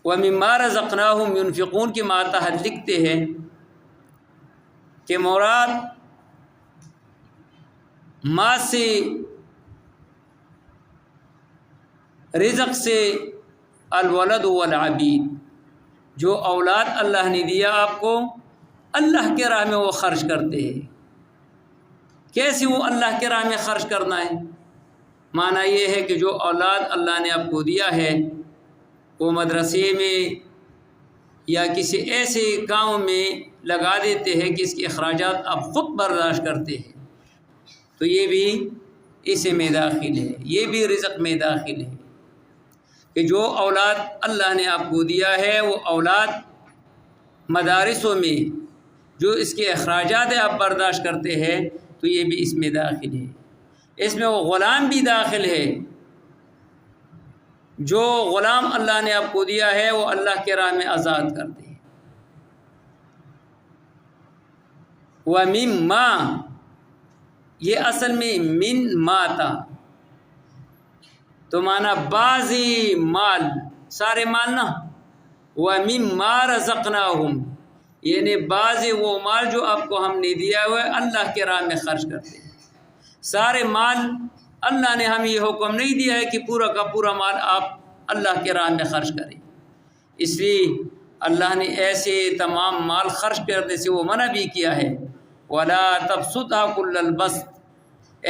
وَمِمَّا رَزَقْنَاهُمْ يُنْفِقُونَ کے ماتحت لکھتے ہیں کہ مراد ماں سے، رزق سے الولد والعبید، جو اولاد اللہ نے دیا آپ کو، اللہ کے راہ میں وہ خرچ کرتے ہیں۔ کیسے وہ اللہ کے راہ میں خرچ کرنا ہے؟ معنی یہ ہے کہ جو اولاد اللہ نے آپ کو دیا ہے وہ مدرسے میں یا کسی ایسے کام میں لگا دیتے ہیں کہ اس کے اخراجات آپ خود برداشت کرتے ہیں، تو یہ بھی اس میں داخل ہے، یہ بھی رزق میں داخل ہے کہ جو اولاد اللہ نے آپ کو دیا ہے وہ اولاد مدارسوں میں جو اس کے اخراجات آپ برداشت کرتے ہیں تو یہ بھی اس میں داخل ہے۔ اس میں وہ غلام بھی داخل ہے، جو غلام اللہ نے آپ کو دیا ہے وہ اللہ کے راہ میں آزاد کر دے۔ وَمِمَّا، یہ اصل میں من ما تھا، تو مانا بعضی مال، سارے مال نہ، وَمِمَّا رَزَقْنَاهُمْ، یعنی بعضی وہ مال جو آپ کو ہم نے دیا ہوا ہے اللہ کے راہ میں خرچ کرتے ہیں۔ سارے مال اللہ نے ہمیں یہ حکم نہیں دیا ہے کہ پورا کا پورا مال آپ اللہ کے راہ میں خرچ کریں، اس لیے اللہ نے ایسے تمام مال خرچ کرنے سے وہ منع بھی کیا ہے۔ وَلَا تَبْسُطْهَا كُلَّ الْبَسْطِ،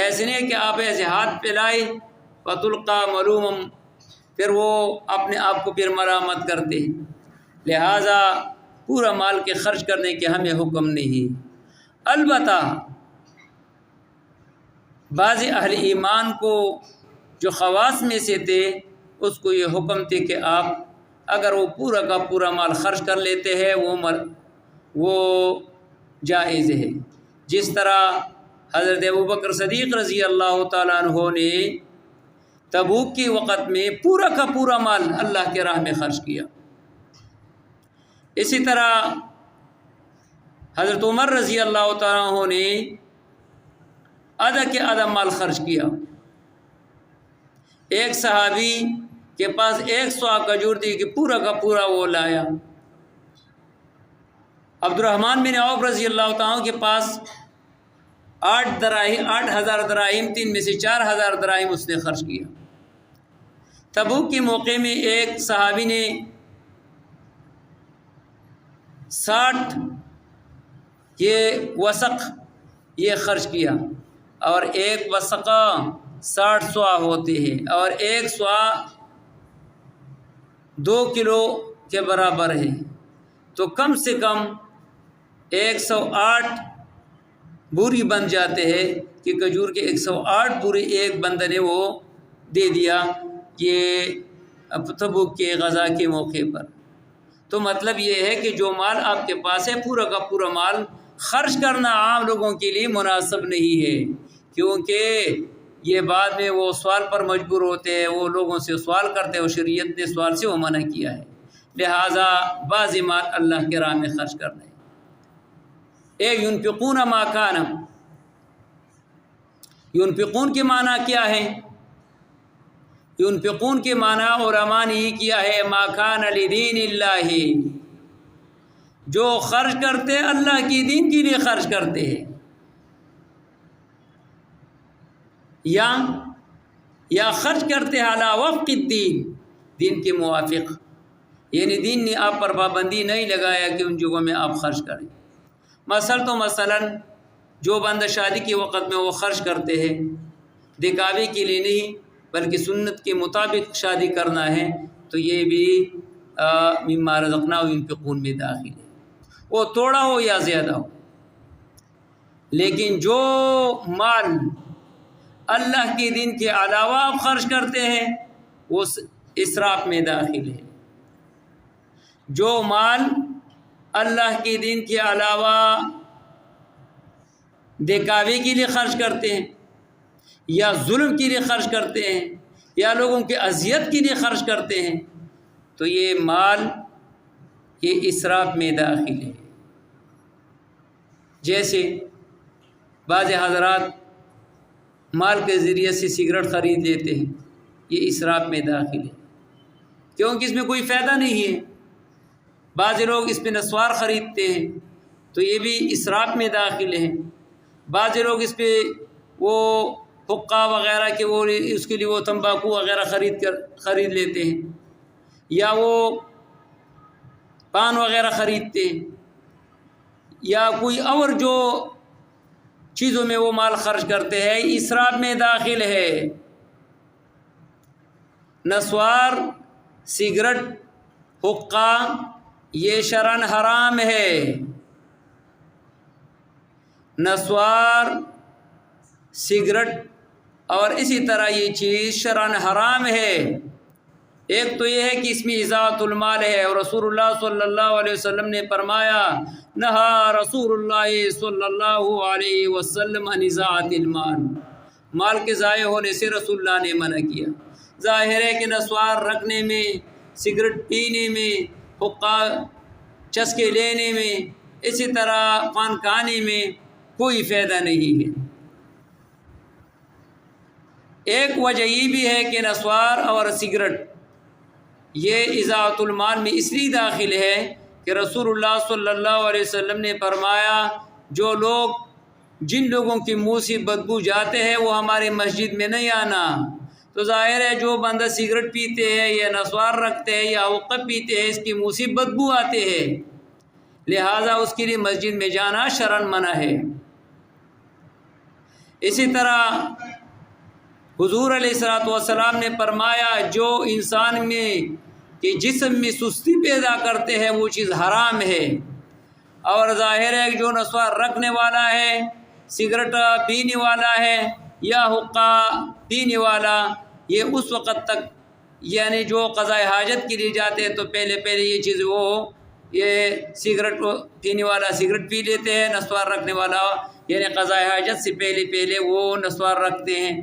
ایسے نہیں کہ آپ ایسے ہاتھ پہ لائے فَتُلْقَىٰ مَلُومًا، پھر وہ اپنے آپ کو پھر مرامت کرتے ہیں۔ لہٰذا پورا مال کے خرچ کرنے کے ہمیں حکم نہیں۔ البتہ بعض اہل ایمان کو جو خواص میں سے تھے اس کو یہ حکم تھے کہ آپ اگر وہ پورا کا پورا مال خرچ کر لیتے ہیں وہ جائز ہے، جس طرح حضرت ابوبکر صدیق رضی اللہ تعالیٰ عنہ نے تبوک کے وقت میں پورا کا پورا مال اللہ کے راہ میں خرچ کیا۔ اسی طرح حضرت عمر رضی اللہ تعالیٰ عنہ نے آدھا کے آدھا مال خرچ کیا۔ ایک صحابی کے پاس 100 کھجور تھی کہ پورا کا پورا وہ لایا۔ عبد الرحمن بن عوف رضی اللہ تعالیٰ عنہ کے پاس 8,000 دراہم تھی، ان میں سے 4,000 دراہم اس نے خرچ کیا۔ تبوک کے موقع میں ایک صحابی نے 60 یہ وسق یہ خرچ کیا، اور ایک وسقہ 60 سوا ہوتے ہیں، اور ایک سوا 2 کلو کے برابر ہے، تو کم سے کم 108 بوری بن جاتے ہیں کہ کھجور کے 108 بوری ایک بندہ نے وہ دے دیا یہ تبوک کے غزا کے موقع پر۔ تو مطلب یہ ہے کہ جو مال آپ کے پاس ہے پورا کا پورا مال خرچ کرنا عام لوگوں کے لیے مناسب نہیں ہے، کیونکہ یہ بعد میں وہ سوال پر مجبور ہوتے ہیں، وہ لوگوں سے سوال کرتے ہیں، وہ شریعت نے سوال سے وہ منع کیا ہے۔ لہٰذا بعض مال اللہ کے راہ میں خرچ کرنا ہے۔ ينفقون ما کان، ينفقون کے معنی کیا ہے؟ ينفقون کے معنی علماء نے یہ کیا ہے ما کان لدین اللہ، جو خرچ کرتے اللہ کی دین کے لیے خرچ کرتے ہیں، یا خرچ کرتے علی وفق الدین، دین کے موافق، یعنی دین نے آپ پر پابندی نہیں لگایا کہ ان جگہوں میں آپ خرچ کریں۔ مثلاً جو بندہ شادی کے وقت میں وہ خرچ کرتے ہیں دکھاوے کے لیے نہیں بلکہ سنت کے مطابق شادی کرنا ہے، تو یہ بھی مما رزقناہم ينفقون میں داخل ہے، وہ تھوڑا ہو یا زیادہ ہو۔ لیکن جو مال اللہ کے دین کے علاوہ آپ خرچ کرتے ہیں وہ اسراف میں داخل ہے۔ جو مال اللہ کے دین کے علاوہ دکھاوے کے لیے خرچ کرتے ہیں، یا ظلم کے لیے خرچ کرتے ہیں، یا لوگوں کی اذیت کے لیے خرچ کرتے ہیں، تو یہ مال یہ اسراف میں داخل ہے۔ جیسے بعض حضرات مال کے ذریعے سے سگریٹ خرید لیتے ہیں، یہ اسراف میں داخل ہے، کیونکہ اس میں کوئی فائدہ نہیں ہے۔ بعض لوگ اس پہ نسوار خریدتے ہیں تو یہ بھی اسراف میں داخل ہیں۔ بعض لوگ اس پہ وہ حقہ وغیرہ کے وہ اس کے لیے وہ تمباکو وغیرہ خرید لیتے ہیں، یا وہ پان وغیرہ خریدتے ہیں، یا کوئی اور جو چیزوں میں وہ مال خرچ کرتے ہیں، اسراف میں داخل ہے۔ نسوار، سگریٹ، حقہ یہ شرعاً حرام ہے۔ نسوار، سگریٹ اور اسی طرح یہ چیز شرعاً حرام ہے۔ ایک تو یہ ہے کہ اس میں اضاعت المال ہے، اور رسول اللہ صلی اللہ علیہ وسلم نے فرمایا نہا رسول اللہ صلی اللہ علیہ وسلم عن اضاعت المال، مال کے ضائع ہونے سے رسول اللہ نے منع کیا۔ ظاہر ہے کہ نسوار رکھنے میں، سگریٹ پینے میں، حقہ چسکے لینے میں، اسی طرح پان کھانے میں کوئی فائدہ نہیں ہے۔ ایک وجہ یہ بھی ہے کہ نسوار اور سگریٹ یہ اضاعت المال میں اس لیے داخل ہے کہ رسول اللہ صلی اللہ علیہ وسلم نے فرمایا جن لوگوں کی منہ سے بدبو جاتے ہیں وہ ہمارے مسجد میں نہیں آنا۔ تو ظاہر ہے جو بندہ سگریٹ پیتے ہیں یا نسوار رکھتے ہیں یا حقہ پیتے ہیں، اس کی منہ سے بدبو آتے ہیں، لہٰذا اس کے لیے مسجد میں جانا شرعاً منع ہے۔ اسی طرح حضور علیہ الصلوۃ والسلام نے فرمایا جو انسان میں کہ جسم میں سستی پیدا کرتے ہیں وہ چیز حرام ہے۔ اور ظاہر ہے جو نسوار رکھنے والا ہے، سگریٹ پینے والا ہے یا حقہ پینے والا، یہ اس وقت تک یعنی جو قضاء حاجت کے لیے جاتے ہیں تو پہلے یہ چیز یہ سگریٹ پینے والا سگریٹ پی لیتے ہیں، نسوار رکھنے والا یعنی قضاء حاجت سے پہلے وہ نسوار رکھتے ہیں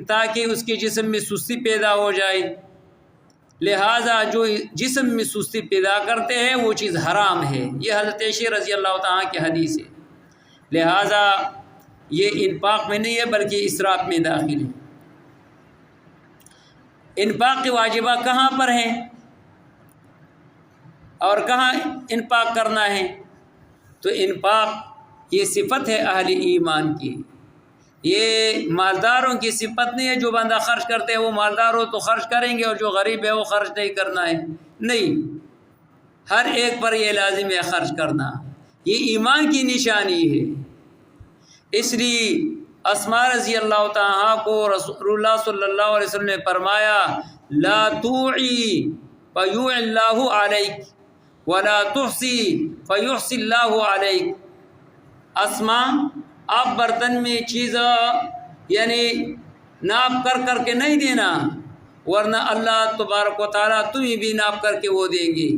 تاکہ اس کے جسم میں سستی پیدا ہو جائے۔ لہٰذا جو جسم میں سستی پیدا کرتے ہیں وہ چیز حرام ہے۔ یہ حضرت عائشہ رضی اللہ تعالیٰ کی حدیث ہے۔ لہٰذا یہ انفاق میں نہیں ہے بلکہ اسراف میں داخل ہے۔ انفاق کے واجبہ کہاں پر ہیں اور کہاں انفاق کرنا ہے؟ تو انفاق یہ صفت ہے اہل ایمان کی، یہ مالداروں کی صفت نہیں ہے۔ جو بندہ خرچ کرتے ہیں وہ مالدار ہو تو خرچ کریں گے، اور جو غریب ہے وہ خرچ نہیں کرنا ہے، نہیں، ہر ایک پر یہ لازم ہے خرچ کرنا، یہ ایمان کی نشانی ہے۔ اس لیے اسماء رضی اللہ تعالیٰ کو رسول اللہ صلی اللہ علیہ وسلم نے فرمایا لا توعی فیوع اللہ علیک ولا تحسی فیحسی اللہ علیک۔ اسماء آپ برتن میں چیز یعنی ناپ کر کے نہیں دینا، ورنہ اللہ تبارک و تعالیٰ تمہیں بھی ناپ کر کے وہ دیں گے۔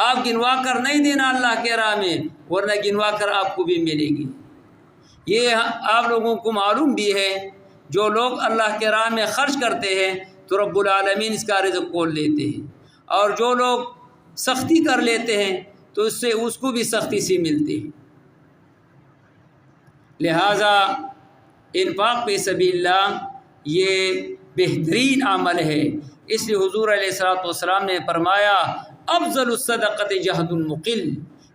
آپ گنوا کر نہیں دینا اللہ کے راہ میں، ورنہ گنوا کر آپ کو بھی ملے گی۔ یہ آپ لوگوں کو معلوم بھی ہے جو لوگ اللہ کے راہ میں خرچ کرتے ہیں تو رب العالمین اس کا رزق کھول لیتے ہیں، اور جو لوگ سختی کر لیتے ہیں تو اس کو بھی سختی سے ملتے ہیں۔ لہٰذا انفاق فی سبیل اللہ یہ بہترین عمل ہے۔ اس لیے حضور علیہ الصلوۃ والسلام نے فرمایا افضل الصدقۃ جہد المقل،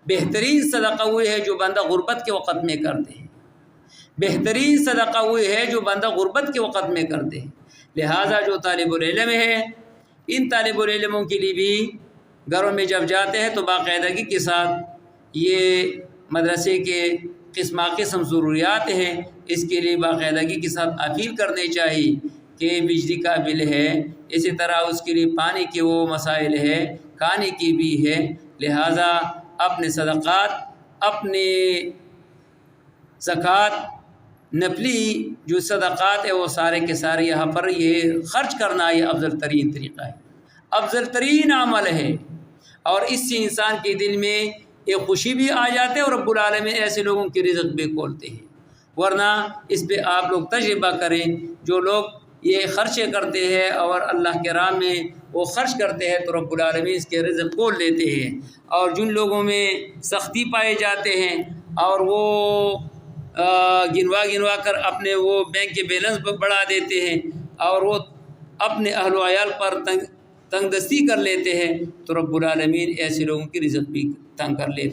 بہترین صدقہ وہ ہے جو بندہ غربت کے وقت میں کرتے ہیں، بہترین صدقہ وہ ہے جو بندہ غربت کے وقت میں کرتے ہیں۔ لہٰذا جو طالب العلم ہے، ان طالب العلموں کے لیے بھی گھروں میں جب جاتے ہیں تو باقاعدگی کے ساتھ یہ مدرسے کے قسم ضروریات ہیں، اس کے لیے باقاعدگی کے ساتھ اپیل کرنے چاہیے کہ بجلی کا بل ہے، اسی طرح اس کے لیے پانی کے وہ مسائل ہے، کھانے کی بھی ہے۔ لہٰذا اپنے صدقات، اپنے زکوٰۃ، نفلی جو صدقات ہے وہ سارے کے سارے یہاں پر یہ خرچ کرنا یہ افضل ترین طریقہ ہے، افضل ترین عمل ہے، اور اس سے انسان کے دل میں ایک خوشی بھی آ جاتے ہے، اور رب العالمین ایسے لوگوں کی رزق بھی کھولتے ہیں۔ ورنہ اس پہ آپ لوگ تجربہ کریں، جو لوگ یہ خرچے کرتے ہیں اور اللہ کے راہ میں وہ خرچ کرتے ہیں تو رب العالمین اس کے رزق کھول لیتے ہیں، اور جن لوگوں میں سختی پائے جاتے ہیں اور وہ گنوا کر اپنے وہ بینک کے بیلنس بڑھا دیتے ہیں اور وہ اپنے اہل و عیال پر تنگ دستی کر لیتے ہیں تو رب العالمین ایسے لوگوں کی رزق بھی تنگ کر لیتے ہیں۔